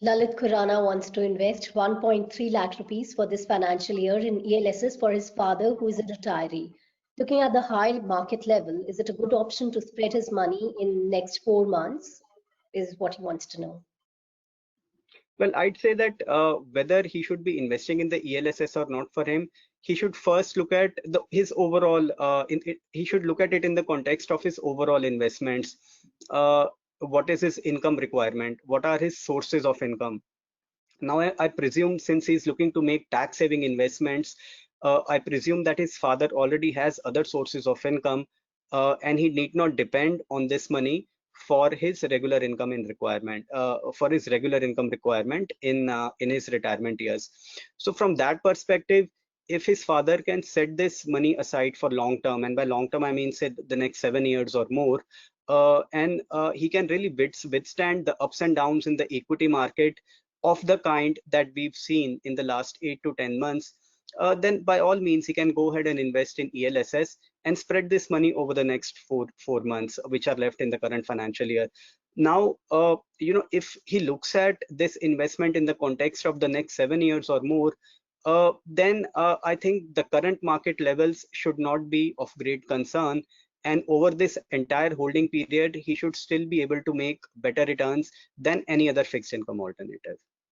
Lalit Khurana wants to invest 1.3 lakh rupees for this financial year in ELSS for his father, who is a retiree. Looking at the high market level, is it a good option to spread his money in next 4 months? Is what he wants to know. Well, I'd say that whether he should be investing in the ELSS or not for him, he should first look at his overall, he should look at it in the context of his overall investments. What is his income requirement? What are his sources of income? Now, I presume since he's looking to make tax saving investments, I presume that his father already has other sources of income, and he need not depend on this money for his regular income in requirement, for his regular income requirement in his retirement years. So from that perspective, if his father can set this money aside for long term, and by long term I mean say the next 7 years or more, and he can really withstand the ups and downs in the equity market of the kind that we've seen in the last 8 to 10 months, then by all means he can go ahead and invest in ELSS and spread this money over the next four months, which are left in the current financial year. Now, if he looks at this investment in the context of the next 7 years or more, then I think the current market levels should not be of great concern. And over this entire holding period, he should still be able to make better returns than any other fixed income alternative.